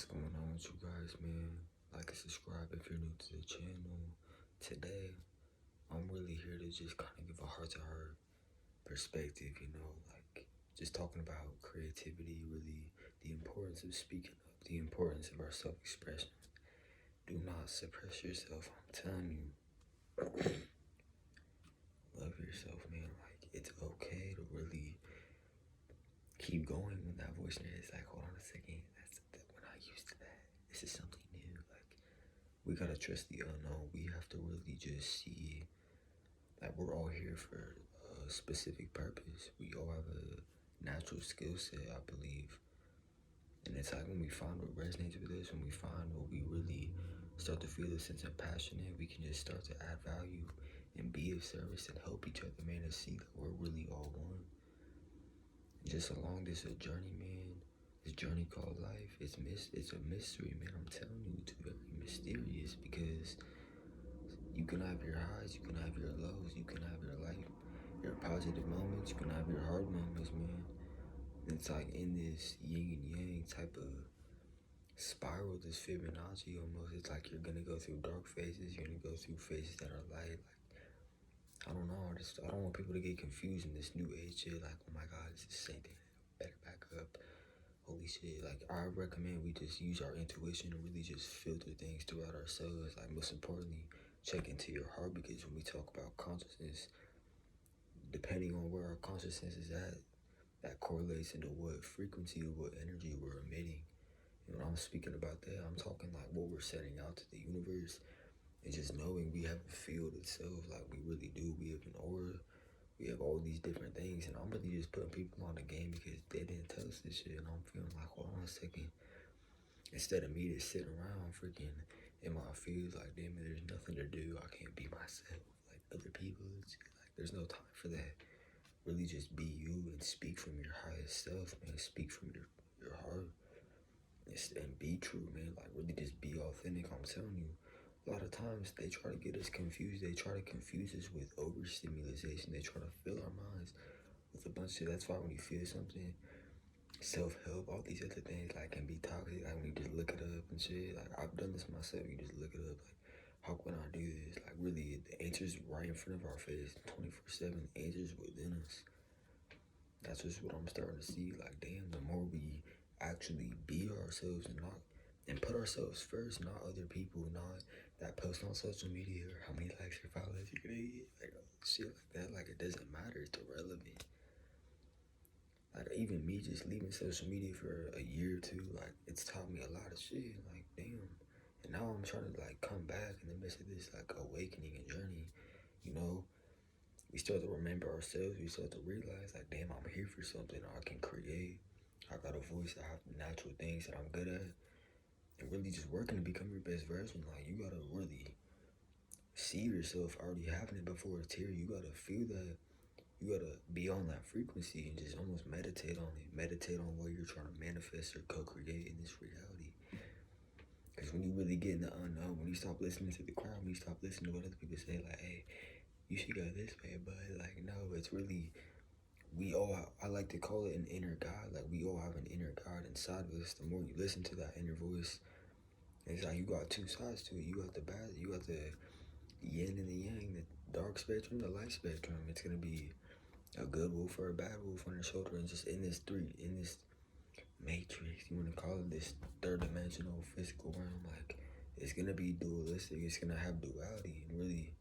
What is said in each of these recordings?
What's going on with you guys, man? Like and subscribe if you're new to the channel. Today, I'm really here to just kind of give a heart-to-heart perspective, like just talking about creativity, really the importance of speaking up, the importance of our self-expression. Do not suppress yourself, I'm telling you. Love yourself, man. Like, it's okay to really keep going when that voice in your head is like, hold on a second, we're not used to that. This is something new. Like, we gotta trust the unknown. We have to really just see that we're all here for a specific purpose. We all have a natural skill set, I believe. And it's like when we find what resonates with us, when we find what we really start to feel a sense of passion in, we can just start to add value and be of service and help each other, man, and see that we're really all one. Just along this journey, man, this journey called life, it's a mystery, man. I'm telling you, it's very mysterious because you can have your highs, you can have your lows, you can have your life, your positive moments, you can have your hard moments, man. It's like in this yin and yang type of spiral, this Fibonacci almost. It's like you're gonna go through dark phases, you're gonna go through phases that are light. Like, I don't know, I don't want people to get confused in this new age shit. Like, oh my God, it's the same thing. Better back up. Holy shit. Like, I recommend we just use our intuition and really just filter things throughout ourselves. Like, most importantly, check into your heart, because when we talk about consciousness, depending on where our consciousness is at, that correlates into what frequency or what energy we're emitting. And when I'm speaking about that, I'm talking like what we're setting out to the universe, and just knowing we have a field itself. Like, we really do. We have an aura. We have all these different things, and I'm really just putting people on the game because they didn't tell us this shit. And I'm feeling like, hold on a second. Instead of me just sitting around freaking in my fields like, damn it, there's nothing to do. I can't be myself like other people. It's like, there's no time for that. Really just be you and speak from your highest self, man. Speak from your heart and be true, man. Like, really just be authentic. I'm telling you, a lot of times they try to get us confused. They try to confuse us with overstimulation. They try to fill our minds with a bunch of. That's why when you feel something, self-help, all these other things, like, can be toxic. Like, when you just look it up and shit. Like, I've done this myself. You just look it up. Like, how can I do this? Like, really, the answer's right in front of our face, 24/7. Answers within us. That's just what I'm starting to see. Like, damn, the more we actually be ourselves and put ourselves first, not other people, not that post on social media or how many likes or followers you're gonna get, like, shit like that. Like, it doesn't matter. It's irrelevant. Like, even me just leaving social media for a year or two, like, it's taught me a lot of shit. Like, damn. And now I'm trying to, like, come back in the midst of this, like, awakening and journey. You know, we start to remember ourselves. We start to realize, like, damn, I'm here for something. I can create. I got a voice. I have natural things that I'm good at. And really just working to become your best version. Like, you gotta really see yourself already having it before it's here. You gotta feel that. You gotta be on that frequency and just almost meditate on it. Meditate on what you're trying to manifest or co-create in this reality. Because when you really get in the unknown, when you stop listening to the crowd, when you stop listening to what other people say, like, hey, you should go this way, but like, no, it's really, I like to call it an inner God. Like, we all have an inner God inside of us. The more you listen to that inner voice, it's like you got two sides to it. You got the bad, you got the yin and the yang, the dark spectrum, the light spectrum. It's gonna be a good wolf or a bad wolf on your shoulder, and just in this matrix, you want to call it, this third dimensional physical realm. Like, it's gonna be dualistic. It's gonna have duality. And really,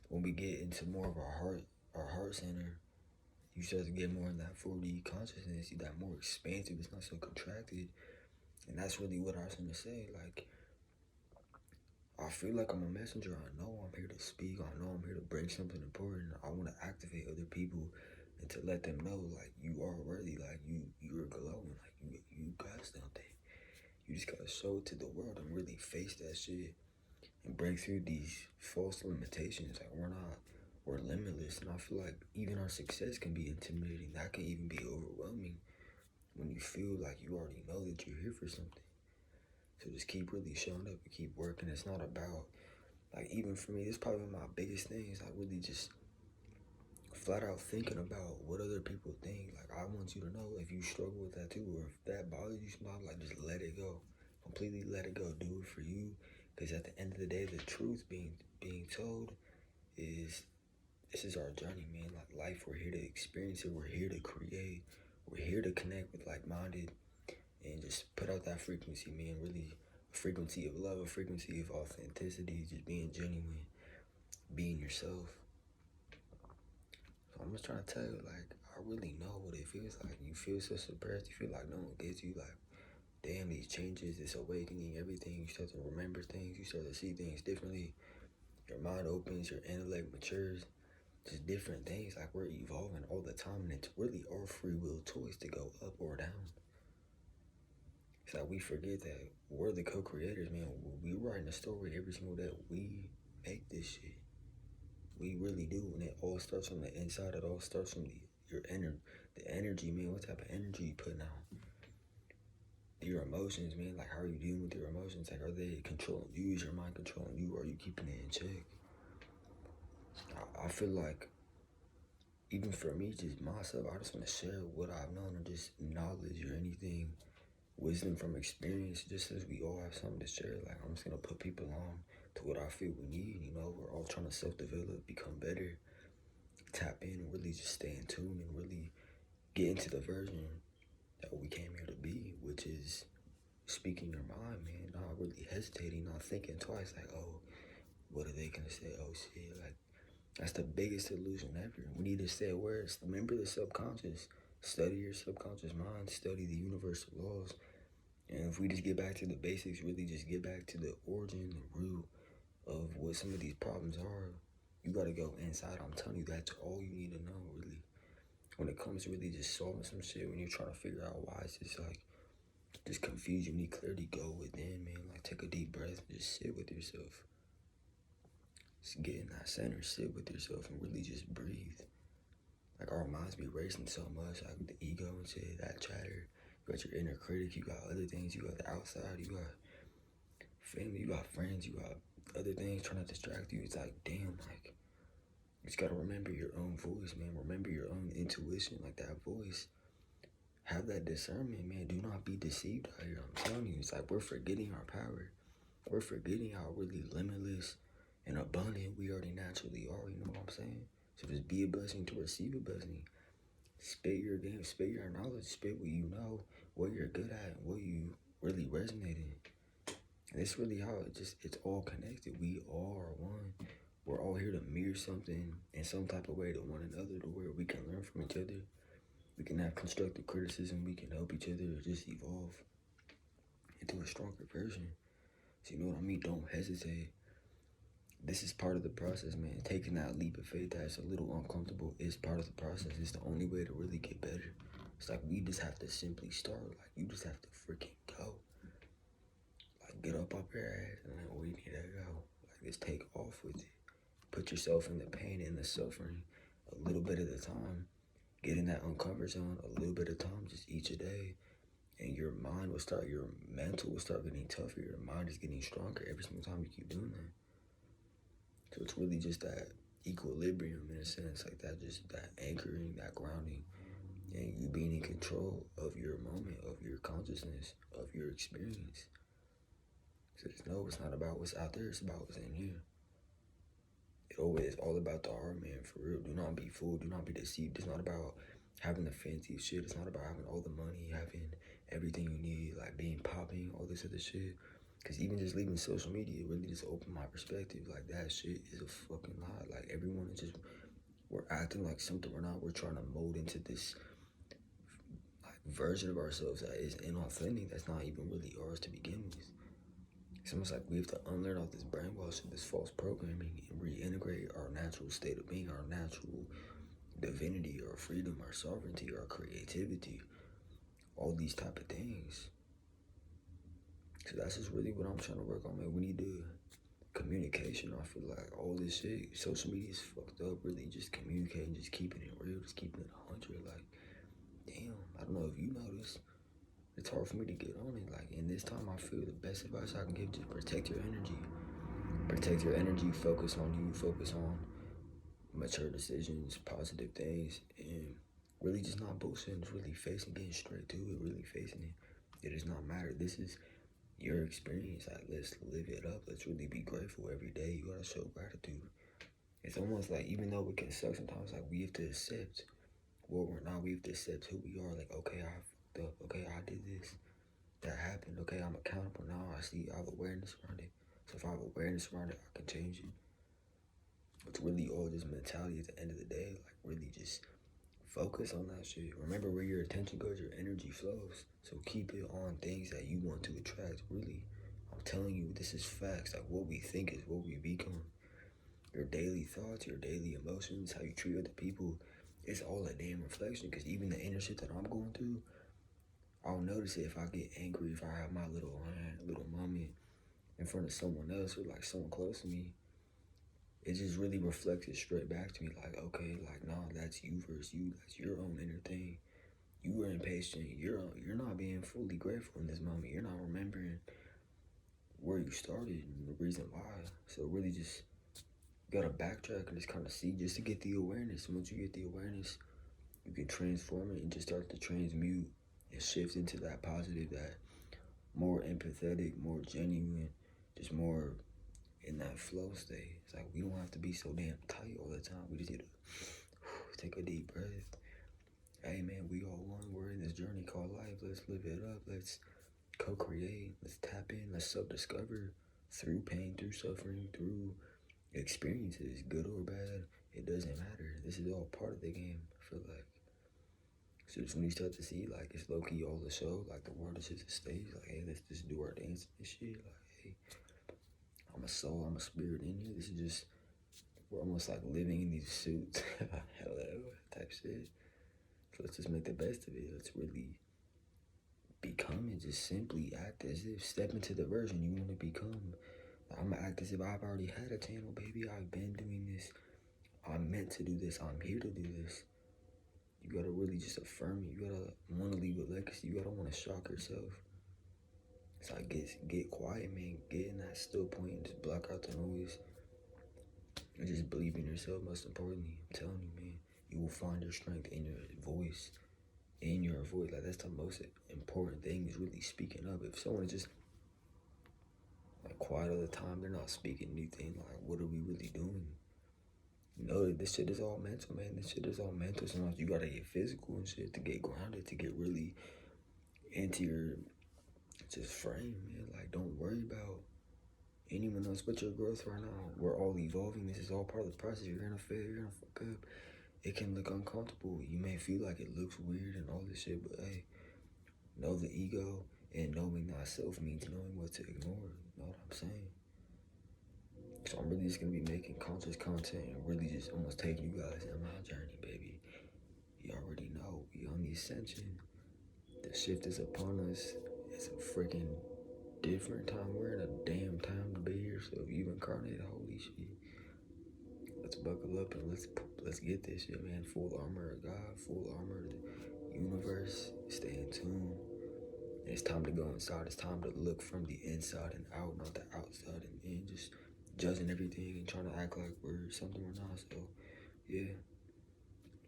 when we get into more of our heart center, you start to get more in that 4D consciousness. You that more expansive. It's not so contracted, and that's really what I was gonna say. Like, I feel like I'm a messenger. I know I'm here to speak. I know I'm here to bring something important. I want to activate other people and to let them know, like, you are worthy. Like, you're glowing. Like, you got something. You just gotta show it to the world and really face that shit and break through these false limitations. Like, we're limitless. And I feel like even our success can be intimidating. That can even be overwhelming when you feel like you already know that you're here for something. So just keep really showing up and keep working. It's not about, like, even for me, this is probably one of my biggest things. Like, really just flat out thinking about what other people think. Like, I want you to know, if you struggle with that too, or if that bothers you, like, just let it go. Completely let it go. Do it for you. Because at the end of the day, the truth being told is this is our journey, man. Like life, we're here to experience it. We're here to create. We're here to connect with like-minded and just put out that frequency, man. Really, a frequency of love, a frequency of authenticity, just being genuine, being yourself. So I'm just trying to tell you, like, I really know what it feels like. You feel so suppressed. You feel like no one gets you. Like, damn, these changes, this awakening, everything. You start to remember things. You start to see things differently. Your mind opens. Your intellect matures. Just different things. Like, we're evolving all the time, and it's really our free will choice to go up or down. It's like we forget that we're the co-creators, man. We writing a story every single day. We make this shit. We really do, and it all starts from the inside. It all starts from the energy, man. What type of energy you putting out? Your emotions, man. Like, how are you dealing with your emotions? Like, are they controlling you? Is your mind controlling you? Or are you keeping it in check? I feel like, even for me, just myself, I just want to share what I've known, or just knowledge or anything, wisdom from experience, just as we all have something to share. Like, I'm just gonna put people on to what I feel we need. You know, we're all trying to self-develop, become better, tap in, and really just stay in tune, and really get into the version that we came here to be, which is speaking your mind, man. Not really hesitating, not thinking twice. Like, oh, what are they gonna say? Oh shit, like that's the biggest illusion ever. We need to stay aware. Remember the subconscious. Study your subconscious mind. Study the universal laws. And if we just get back to the basics, really just get back to the origin, the root of what some of these problems are, you gotta go inside. I'm telling you, that's all you need to know, really. When it comes to really just solving some shit, when you're trying to figure out why it's just like, just confused, you need clarity, go within, man. Like, take a deep breath and just sit with yourself. Just get in that center, sit with yourself, and really just breathe. Like, our minds be racing so much, like the ego and shit, that chatter. You got your inner critic, you got other things, you got the outside, you got family, you got friends, you got other things trying to distract you. It's like, damn, like, you just gotta remember your own voice, man. Remember your own intuition, like that voice. Have that discernment, man. Do not be deceived out here. I'm telling you, it's like we're forgetting our power. We're forgetting how really limitless and abundant we already naturally are. You know what I'm saying? So just be a blessing to receive a blessing. Spit your game, spit your knowledge, spit what you know, what you're good at, what you really resonate in. And it's really how it's all connected. We all are one. We're all here to mirror something in some type of way to one another, to where we can learn from each other. We can have constructive criticism. We can help each other just evolve into a stronger version. So you know what I mean? Don't hesitate. This is part of the process, man. Taking that leap of faith that's a little uncomfortable is part of the process. It's the only way to really get better. It's like we just have to simply start. Like, you just have to freaking go. Like, get up your ass and then we need to go. Like, just take off with it. Put yourself in the pain and the suffering a little bit at a time. Get in that uncomfort zone a little bit at a time, just each a day. And your mind will start, your mental will start getting tougher. Your mind is getting stronger every single time you keep doing that. So it's really just that equilibrium in a sense, like that, just that anchoring, that grounding, and you being in control of your moment, of your consciousness, of your experience. So just know it's not about what's out there, it's about what's in here. It always is all about the heart, man, for real. Do not be fooled, do not be deceived. It's not about having the fancy shit. It's not about having all the money, having everything you need, like being popping, all this other shit. Because even just leaving social media really just opened my perspective. Like, that shit is a fucking lie. Like, everyone is just, we're acting like something we're not. We're trying to mold into this like version of ourselves that is inauthentic, that's not even really ours to begin with. It's almost like we have to unlearn all this brainwashing, this false programming, and reintegrate our natural state of being, our natural divinity, our freedom, our sovereignty, our creativity, all these type of things. So that's just really what I'm trying to work on, man. We need to communication. I feel like all this shit, social media is fucked up. Really, just communicating, just keeping it real, just keeping it 100. Like, damn, I don't know if you notice. It's hard for me to get on it. Like, in this time, I feel the best advice I can give: just protect your energy. Protect your energy. Focus on you. Focus on mature decisions, positive things, and really just not bullshitting. Just really facing, getting straight to it. Really facing it. It does not matter. This is your experience. Like, let's live it up. Let's really be grateful every day. You gotta show gratitude. It's almost like, even though it can suck sometimes, like, we have to accept what we're not. We have to accept who we are. Like, okay, I fucked up. Okay, I did this. That happened. Okay, I'm accountable now. I have awareness around it. So if I have awareness around it, I can change it. It's really all just mentality at the end of the day. Like, really just focus on that shit. Remember, where your attention goes, your energy flows. So keep it on things that you want to attract. Really, I'm telling you, this is facts. Like, what we think is what we become. Your daily thoughts, your daily emotions, how you treat other people, it's all a damn reflection. Because even the inner shit that I'm going through, I'll notice it if I get angry, if I have my little moment in front of someone else or like someone close to me. It just really reflects it straight back to me. Like, okay, like, nah, that's you versus you. That's your own inner thing. You were impatient. You're not being fully grateful in this moment. You're not remembering where you started and the reason why. So really just gotta backtrack and just kind of see, just to get the awareness. Once you get the awareness, you can transform it and just start to transmute and shift into that positive, that more empathetic, more genuine, just more in that flow state. It's like, we don't have to be so damn tight all the time. We just need to take a deep breath. Hey man, we all one. We're in this journey called life. Let's live it up. Let's co-create. Let's tap in. Let's self-discover through pain, through suffering, through experiences, good or bad. It doesn't matter. This is all part of the game. I feel like. So just when you start to see, like, it's low-key all the show, like, the world is just a stage. Like, hey, let's just do our dance and shit. Like, hey, I'm a soul, I'm a spirit in here. This is just, we're almost like living in these suits. Hello, type shit. So let's just make the best of it. Let's really become and just simply act as if, step into the version you want to become. I'm gonna act as if I've already had a channel, baby. I've been doing this. I'm meant to do this. I'm here to do this. You gotta really just affirm it. You gotta want to leave a legacy. You gotta want to shock yourself. So I get quiet, man. Get in that still point and just block out the noise. And just believe in yourself, most importantly. I'm telling you, man. You will find your strength in your voice. In your voice. Like, that's the most important thing, is really speaking up. If someone is just like quiet all the time, they're not speaking anything. Like, what are we really doing? You know that this shit is all mental, man. This shit is all mental. Sometimes you gotta get physical and shit to get grounded, to get really into your just frame, man. Like, don't worry about anyone else but your growth right now. We're all evolving. This is all part of the process. You're gonna fail, you're gonna fuck up. It can look uncomfortable. You may feel like it looks weird and all this shit, but hey, know the ego and knowing thyself means knowing what to ignore. You know what I'm saying? So I'm really just gonna be making conscious content and really just almost taking you guys in my journey, baby. You already know, we on the ascension. The shift is upon us. It's a freaking different time. We're in a damn time to be here. So if you've incarnated, holy shit, let's buckle up and let's get this shit, man. Full armor of God, full armor of the universe. Stay in tune. And it's time to go inside. It's time to look from the inside and out, not the outside and in. Just judging everything and trying to act like we're something we're not. So yeah,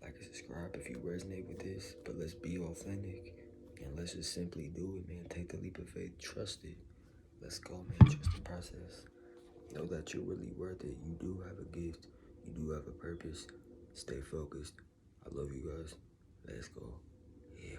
like and subscribe if you resonate with this. But let's be authentic and let's just simply do it, man. Take the leap of faith. Trust it. Let's go, man. Trust the process. Know that you're really worth it. You do have a gift. You do have a purpose. Stay focused. I love you guys. Let's go. Yeah.